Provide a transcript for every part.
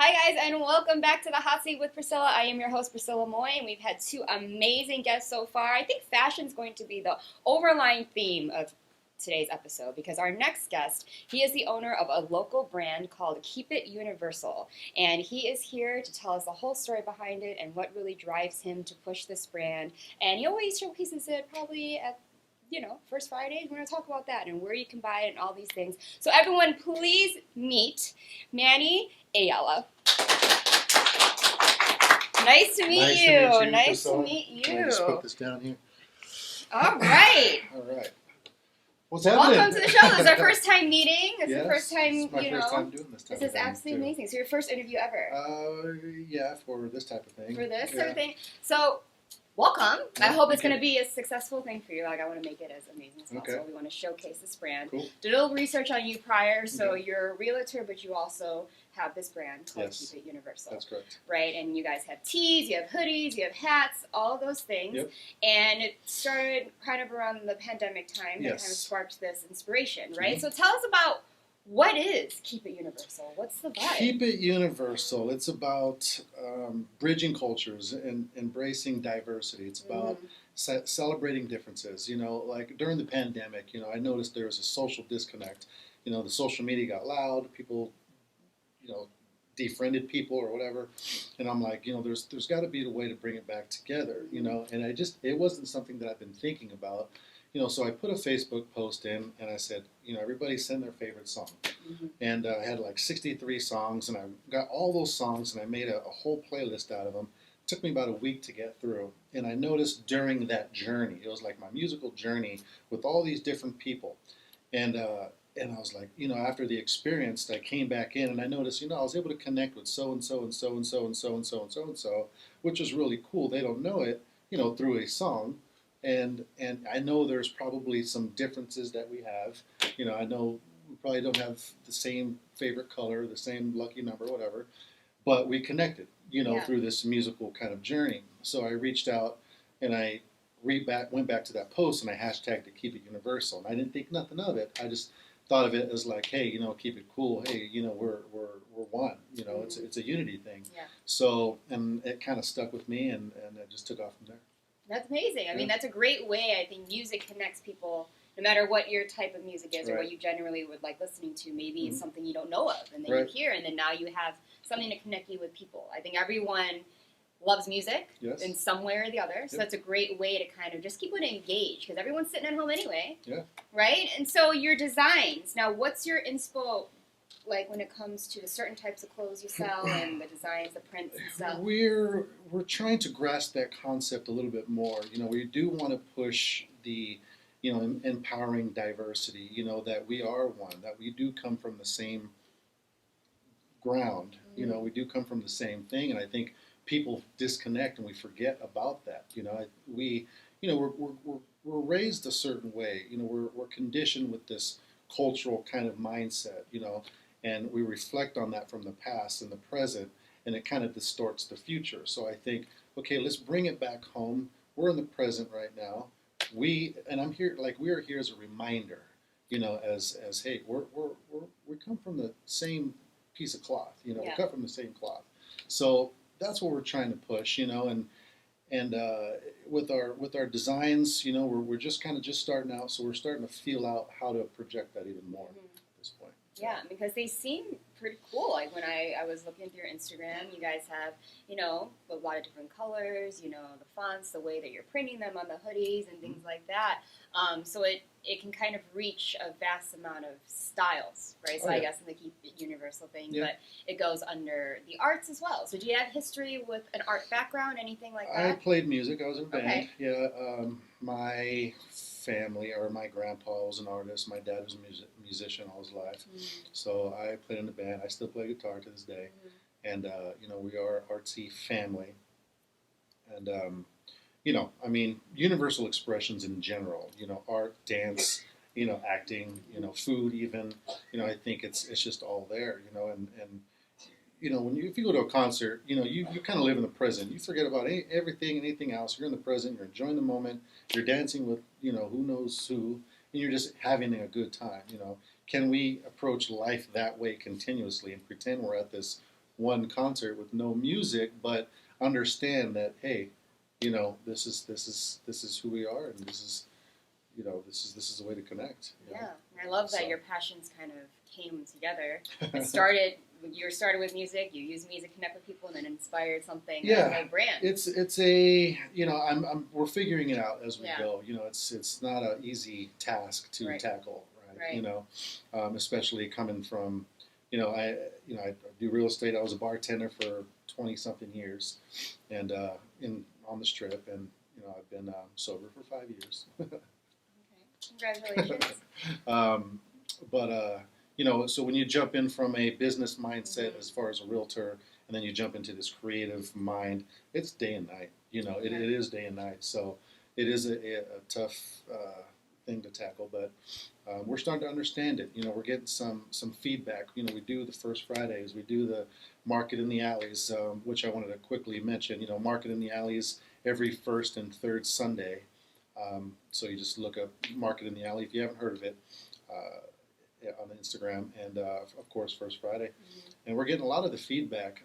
Hi guys, and welcome back to the Hot Seat with Priscilla. I am your host, Priscilla Moy, and we've had two amazing guests so far. I think fashion is going to be the overlying theme of today's episode because our next guest, he is the owner of a local brand called Keep It Universal, and he is here to tell us the whole story behind it and what really drives him to push this brand. And he always showcases it probably at First Fridays. We're going to talk about that and where you can buy it and all these things. So everyone, please meet Manuel Ayala. Nice to meet you. Nice to meet you. Can I just put this down here? All right. All right. What's happening? Welcome to the show. This is our first time meeting. It's yes, the first time, it's my first time doing this type This of is thing, absolutely too. amazing. So your first interview ever. Yeah, for this type of thing. For this type of thing. So, welcome. I hope it's going to be a successful thing for you. Like, I want to make it as amazing as possible. We want to showcase this brand. Cool. Did a little research on you prior. So you're a realtor, but you also have this brand called Keep It Universal. That's correct. Right, and you guys have tees, you have hoodies, you have hats, all of those things. Yep. And it started kind of around the pandemic time that kind of sparked this inspiration, right? Mm-hmm. So tell us about what is Keep It Universal? What's the vibe? Keep It Universal. It's about bridging cultures and embracing diversity. It's about celebrating differences. Like during the pandemic, I noticed there was a social disconnect. The social media got loud. People, defriended people or whatever. And I'm like, there's got to be a way to bring it back together, And it wasn't something that I've been thinking about. So I put a Facebook post in and I said, everybody send their favorite song. And I had like 63 songs and I got all those songs and I made a whole playlist out of them. It took me about a week to get through. And I noticed during that journey, it was like my musical journey with all these different people. And I was like, after the experience, I came back in and I noticed, I was able to connect with so-and-so and so-and-so and so-and-so and so-and-so, which is really cool. They don't know it, through a song. And I know there's probably some differences that we have. I know we probably don't have the same favorite color, the same lucky number, whatever, but we connected, through this musical kind of journey. So I reached out and I went back to that post and I hashtagged it Keep It Universal. And I didn't think nothing of it. I just thought of it as like, hey, keep it cool. Hey, we're one. It's a unity thing. Yeah. So, and it kind of stuck with me, and it just took off from there. That's amazing. I mean, that's a great way. I think music connects people, no matter what your type of music is or what you generally would like listening to. Maybe it's something you don't know of, and then you hear, and then now you have something to connect you with people. I think everyone loves music in some way or the other, so that's a great way to kind of just keep it engaged, because everyone's sitting at home anyway, right? And so your designs, now what's your inspo like when it comes to the certain types of clothes you sell and the designs, the prints and stuff? We're trying to grasp that concept a little bit more. We do want to push the empowering diversity, that we are one, that we do come from the same ground, we do come from the same thing, and I think people disconnect and we forget about that. We're raised a certain way. We're conditioned with this cultural kind of mindset. And we reflect on that from the past and the present, and it kind of distorts the future. So I think, okay, let's bring it back home. We're in the present right now. We are here as a reminder. As hey, we come from the same piece of cloth. We cut from the same cloth. So that's what we're trying to push, and with our designs, we're just starting out, so we're starting to feel out how to project that even more at this point. Yeah, because they seem pretty cool. Like when I was looking through your Instagram, you guys have, a lot of different colors, the fonts, the way that you're printing them on the hoodies and things like that. So it can kind of reach a vast amount of styles, right? So I guess in the Keep It Universal thing, but it goes under the arts as well. So do you have history with an art background, anything like that? I played music. I was in a band. Okay. Yeah, my family, or my grandpa was an artist. My dad was a musician all his life. So I played in a band. I still play guitar to this day. And, we are an artsy family. And, universal expressions in general, art, dance, acting, food even, I think it's just all there, and if you go to a concert, you kind of live in the present. You forget about everything and anything else. You're in the present. You're enjoying the moment. You're dancing with, who knows who, and you're just having a good time. Can we approach life that way continuously and pretend we're at this one concert with no music, but understand that, hey, this is who we are, and this is this is a way to connect. Yeah, and I love that So. your passions kind of came together. It started. You started with music. You used music to connect with people, and then inspired something. Yeah, Like brand. it's a we're figuring it out as we Yeah. go. It's not an easy task to Right. tackle, right? Right. Especially coming from, I do real estate. I was a bartender for 20 something years, and on the strip, and I've been sober for 5 years. Okay. Congratulations. um, but so when you jump in from a business mindset as far as a realtor, and then you jump into this creative mind, it's day and night. It is day and night. So it is a tough thing to tackle, but we're starting to understand it. We're getting some feedback. We do the first Fridays, we do the market in the alleys, which I wanted to quickly mention. Market in the alleys every first and third Sunday. So you just look up Market in the Alley if you haven't heard of it. On Instagram, and of course First Friday, and we're getting a lot of the feedback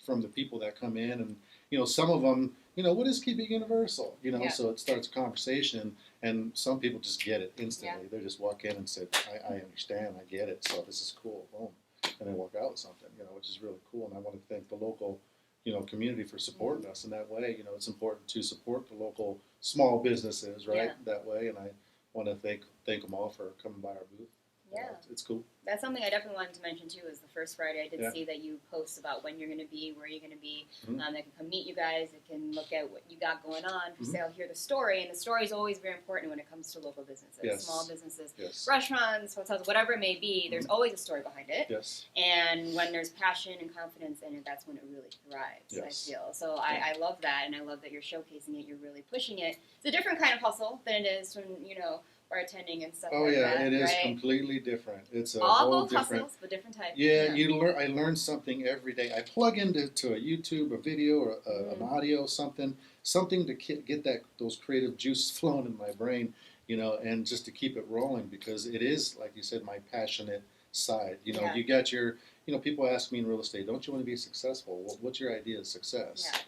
from the people that come in, and some of them, what is keeping universal, so it starts a conversation, and some people just get it instantly. They just walk in and say, I understand, I get it, so this is cool, boom, and they walk out with something, which is really cool, and I want to thank the local community for supporting us in that way. It's important to support the local small businesses, right, that way, and I want to thank them all for coming by our booth. Yeah. It's cool. That's something I definitely wanted to mention too. Is the first Friday I did see that you post about when you're going to be, where you're going to be. They can come meet you guys. They can look at what you got going on for sale, hear the story, and the story is always very important when it comes to local businesses, small businesses, restaurants, hotels, whatever it may be. There's always a story behind it. Yes. And when there's passion and confidence in it, that's when it really thrives. I feel so. I love that, and I love that you're showcasing it. You're really pushing it. It's a different kind of hustle than it is when bartending and stuff like that. It is completely different. It's a all whole both different hustles, but different types. Yeah, I learn something every day. I plug into a YouTube, a video, or an audio, something to get those creative juices flowing in my brain, and just to keep it rolling, because it is, like you said, my passionate side. You got your, people ask me in real estate, don't you want to be successful? What's your idea of success? Yeah.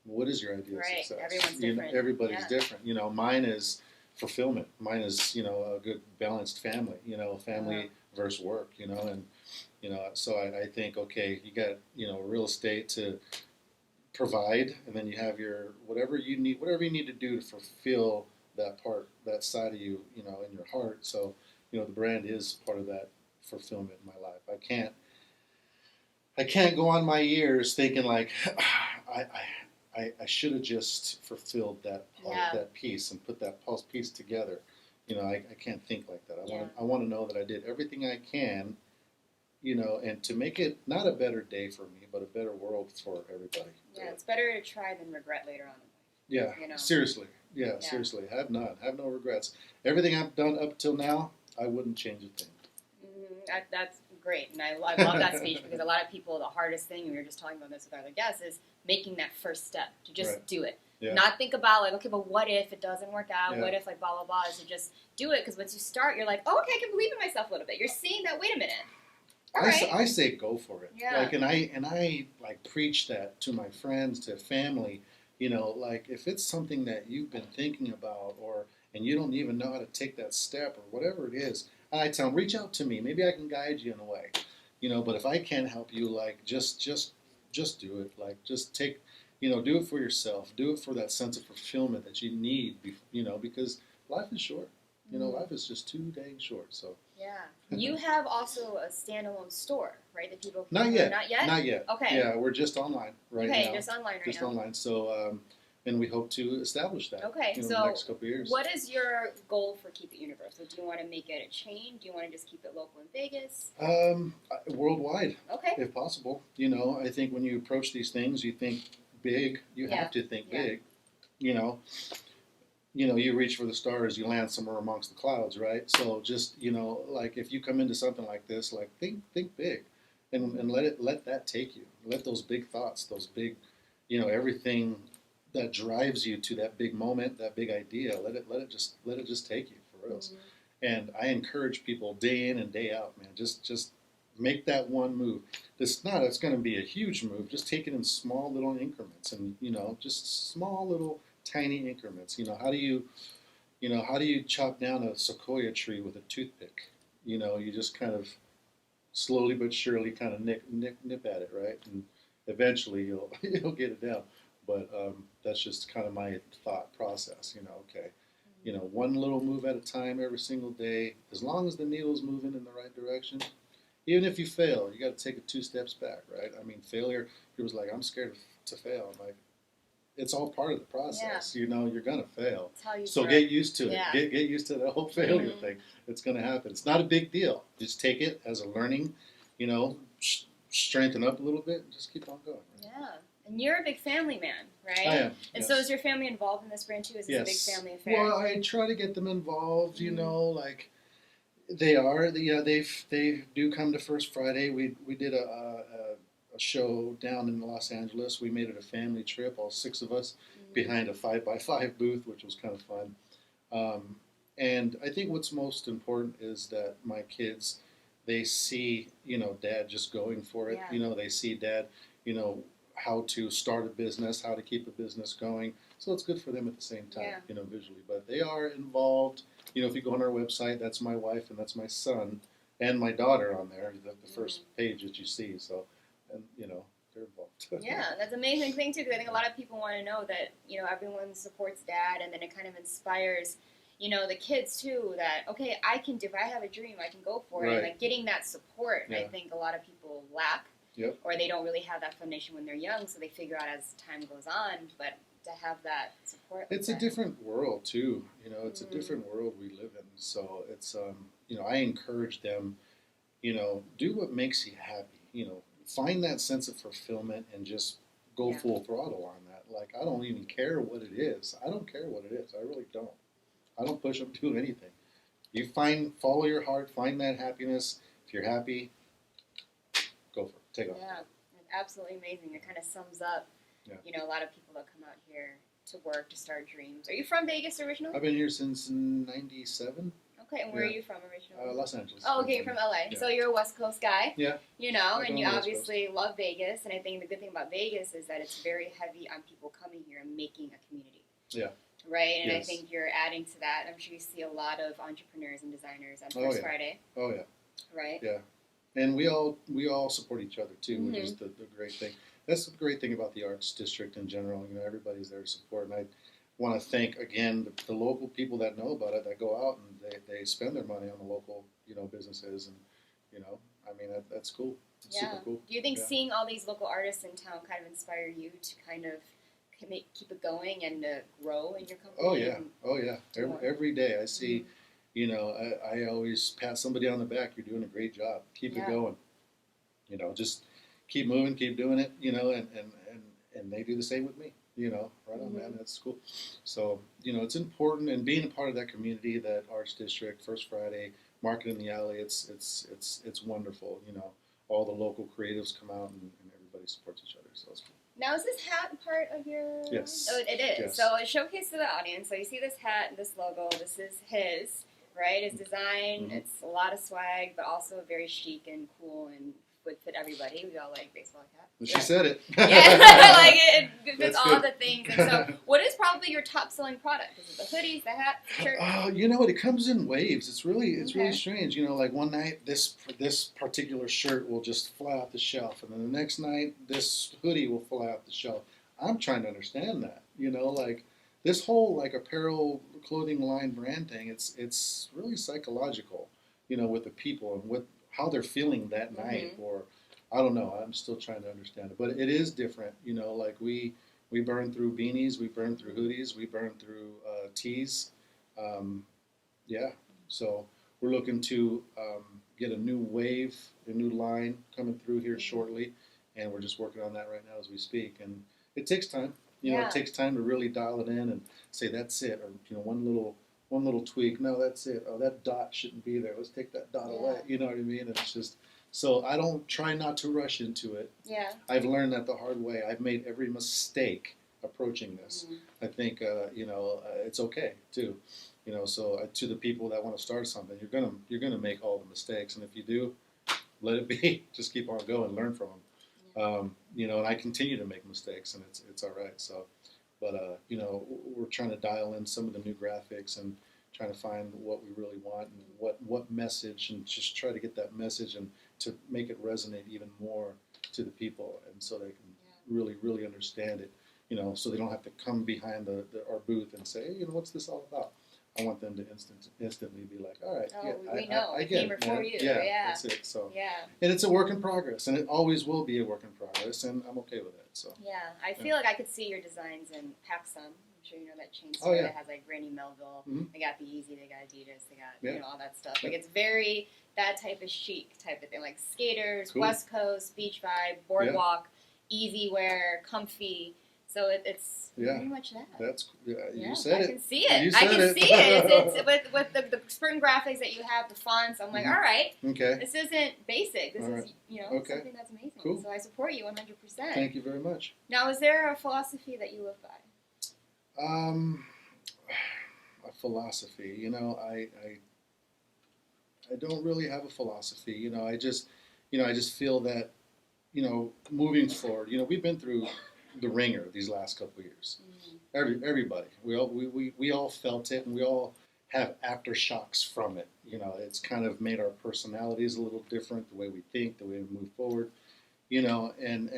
What is your idea of success? Everyone's different. Everybody's different. Mine is fulfillment. Mine is, a good balanced family, family versus work, and, so I think, okay, you got, real estate to provide, and then you have your, whatever you need to do to fulfill that side of you, in your heart. So, the brand is part of that fulfillment in my life. I can't go on my years thinking like, I should have just fulfilled that part, that piece, and put that piece together. I can't think like that. I want to know that I did everything I can, and to make it not a better day for me, but a better world for everybody. Yeah, it's better to try than regret later on in life. Yeah, seriously. Yeah, seriously. Have none. Have no regrets. Everything I've done up till now, I wouldn't change a thing. That's great, and I love that speech, because a lot of people, the hardest thing, and we were just talking about this with other guests, is making that first step to just do it. Yeah. Not think about like, okay, but what if it doesn't work out? What if like blah blah blah? So just do it, because once you start, you're like, oh, okay, I can believe in myself a little bit. You're seeing that. Wait a minute. I say go for it. Yeah. Like, and I like preach that to my friends, to family. Like if it's something that you've been thinking about, and you don't even know how to take that step or whatever it is, and I tell them, reach out to me. Maybe I can guide you in a way. But if I can't help you, like just do it. Like just take, do it for yourself. Do it for that sense of fulfillment that you need. Because life is short. Life is just too dang short. So. Yeah. You have also a standalone store, right? That people can Not yet. Not yet? Not yet. Okay. Yeah, we're just online right now. Okay, just online right now. Just online. So, and we hope to establish that. Okay, in so the next couple of years. What is your goal for Keep It Universal? Do you want to make it a chain? Do you want to just keep it local in Vegas? Worldwide. Okay. If possible. I think when you approach these things, you think big. You have to think big. You reach for the stars, you land somewhere amongst the clouds, right? So just, like if you come into something like this, like think big, and let that take you. Let those big thoughts, those big, everything that drives you to that big moment, that big idea, let it just take you for real. And I encourage people day in and day out, man, just make that one move. It's going to be a huge move. Just take it in small little increments, and just small little tiny increments. How do you chop down a sequoia tree with a toothpick? You just kind of slowly but surely kind of nip at it, right? And eventually you'll get it down. But that's just kind of my thought process. Okay, one little move at a time every single day. As long as the needle's moving in the right direction, even if you fail, you got to take it 2 steps back, right? I mean, failure. He was like, "I'm scared to fail." I'm like, it's all part of the process. You're gonna fail. So get used to it. Yeah. Get used to the whole failure thing. It's gonna happen. It's not a big deal. Just take it as a learning. Strengthen up a little bit and just keep on going. Right? Yeah. And you're a big family man, right? I am. And yes. So is your family involved in this brand too? Is this a big family affair? Well, I try to get them involved. Like they are. Yeah, they do come to First Friday. We did a show down in Los Angeles. We made it a family trip, all 6 of us, behind a 5x5 booth, which was kind of fun. And I think what's most important is that my kids, they see, Dad just going for it. Yeah. They see Dad, how to start a business, how to keep a business going. So it's good for them at the same time, visually. But they are involved. If you go on our website, that's my wife and that's my son and my daughter on there, the first page that you see. So, and they're involved. Yeah, that's an amazing thing too, because I think a lot of people want to know that everyone supports Dad, and then it kind of inspires the kids too. That okay, I can do. If I have a dream, I can go for it. Right. And like getting that support, I think a lot of people lack, or they don't really have that foundation when they're young, so they figure out as time goes on. But to have that support, it's a different world too. It's a different world we live in. So it's I encourage them. Do what makes you happy. Find that sense of fulfillment and just go full throttle on that. Like, I don't even care what it is. I don't care what it is. I really don't. I don't push them to do anything. Follow your heart, find that happiness. If you're happy, go for it. Take off. Yeah, absolutely amazing. It kind of sums up, a lot of people that come out here to work, to start dreams. Are you from Vegas originally? I've been here since '97. Okay, and where are you from originally? Los Angeles. Oh, okay, you're from LA. Yeah. So you're a West Coast guy. Yeah. And you obviously love Vegas. And I think the good thing about Vegas is that it's very heavy on people coming here and making a community. Yeah. Right? And I think you're adding to that. I'm sure you see a lot of entrepreneurs and designers on First Friday. Oh, yeah. Right? Yeah. And we all support each other, too, which is the great thing. That's the great thing about the Arts District in general. Everybody's there to support. And I want to thank, again, the local people that know about it, that go out and they spend their money on the local, businesses. And, that's cool. It's super cool. Do you think seeing all these local artists in town kind of inspire you to kind of keep it going and grow in your company? Oh, yeah. Every day I see, I always pat somebody on the back. You're doing a great job. Keep it going. Just keep moving, keep doing it, and they do the same with me. Right on, man. That's cool. So, it's important, and being a part of that community, that Arts District, First Friday, Market in the Alley, it's wonderful. All the local creatives come out and everybody supports each other. So it's cool. Now, is this hat part of your? Yes. Oh, it is. Yes. So it showcased to the audience. So you see this hat and this logo. This is his, right? His design. It's a lot of swag, but also very chic and cool and would fit everybody. We all like baseball hats. She said it. Yeah, I like it. It fits That's all good. the things. And so, what is probably your top selling product? Is it the hoodies, the hat, the shirt? It comes in waves. It's really strange. Like one night, this particular shirt will just fly off the shelf, and then the next night, this hoodie will fly off the shelf. I'm trying to understand that. Like this whole apparel clothing line brand thing. It's really psychological. With the people and with how they're feeling that night, or I don't know. I'm still trying to understand it, but it is different. Like we burn through beanies, we burn through hoodies, we burn through tees. So we're looking to get a new wave, a new line coming through here shortly, and we're just working on that right now as we speak. And it takes time. It takes time to really dial it in and say that's it, or one little tweak. No, that's it. Oh, that dot shouldn't be there. Let's take that dot away. You know what I mean? And it's just. So I don't try not to rush into it. Yeah. I've learned that the hard way. I've made every mistake approaching this. I think it's okay too. So to the people that want to start something, you're gonna make all the mistakes, and if you do, let it be. Just keep on going, learn from them. You know, and I continue to make mistakes, and it's all right. So, but you know, we're trying to dial in some of the new graphics and trying to find what we really want and what message, and just try to get that message and to make it resonate even more to the people, and so they can really understand it. You know, so they don't have to come behind our booth and say, hey, you know, what's this all about? I want them to instantly be like, all right, I get it, for you. That's it. So, and it's a work in progress, and it always will be a work in progress, and I'm okay with that. So, I feel like I could see your designs in PacSun. I'm sure you know that chain store that has like Granny Melville. They got the Yeezy, they got Adidas, they got you know, all that stuff. Like it's very that type of chic type of thing, like skaters, West Coast, beach vibe, boardwalk, easy wear, comfy. So it's pretty much that. That's you said it. I can see it. I can see it. It's with the spring graphics that you have, the fonts. I'm like, all right, this isn't basic. This is something that's amazing. Cool. So I support you 100%. Thank you very much. Now, is there a philosophy that you live by? A philosophy. You know, I don't really have a philosophy. You know, I just feel that, you know, moving forward, you know, we've been through the ringer these last couple of years. Everybody, we all felt it, and we all have aftershocks from it. You know, it's kind of made our personalities a little different, the way we think, the way we move forward. You know, and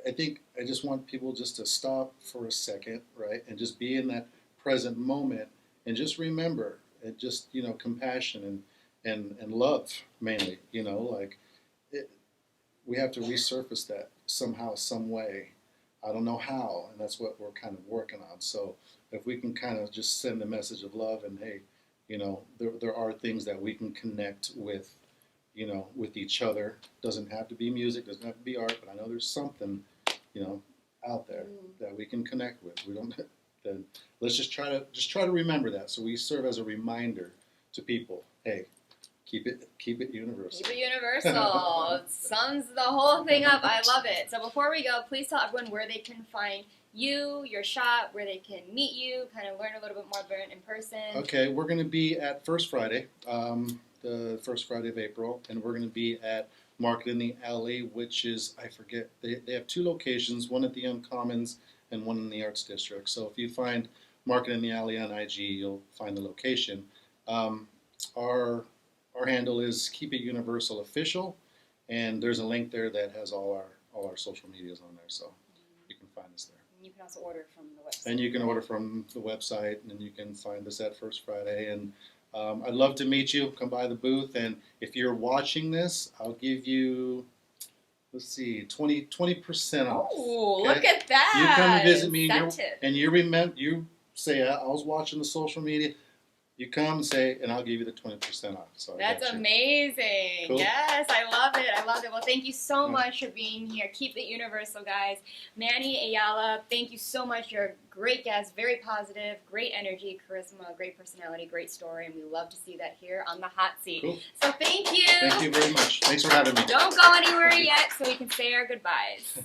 I think I just want people just to stop for a second, right, and just be in that present moment, and just remember, and just, you know, compassion and love mainly. You know, like we have to resurface that somehow, some way. I don't know how, and that's what we're kind of working on. So if we can kind of just send a message of love, and hey, you know, there are things that we can connect with, you know, with each other. Doesn't have to be music, doesn't have to be art, but I know there's something, you know, out there that we can connect with. We don't. Then let's just try to remember that, so we serve as a reminder to people. Hey, keep it universal. Keep it universal. It sums the whole thing up. I love it. So before we go, please tell everyone where they can find you, your shop, where they can meet you, kind of learn a little bit more about it in person. Okay, we're going to be at First Friday, the first Friday of April, and we're going to be at Market in the Alley, which is, I forget, they have two locations, one at the Uncommons and one in the Arts District. So if you find Market in the Alley on IG, you'll find the location. Our handle is Keep It Universal Official, and there's a link there that has all our social medias on there, so you can find us there. And you can also order from the website. And you can order from the website, and you can find us at First Friday. And I'd love to meet you. Come by the booth, and if you're watching this, I'll give you, let's see, 20% off. Oh, look at that! You come to visit me, and you say, I was watching the social media. You come and say, and I'll give you the 20% off. So that's amazing. Cool. Yes, I love it. I love it. Well, thank you so much for being here. Keep it universal, guys. Manny Ayala, thank you so much. You're a great guest, very positive, great energy, charisma, great personality, great story, and we love to see that here on the hot seat. Cool. So thank you. Thank you very much. Thanks for having me. Don't go anywhere yet so we can say our goodbyes.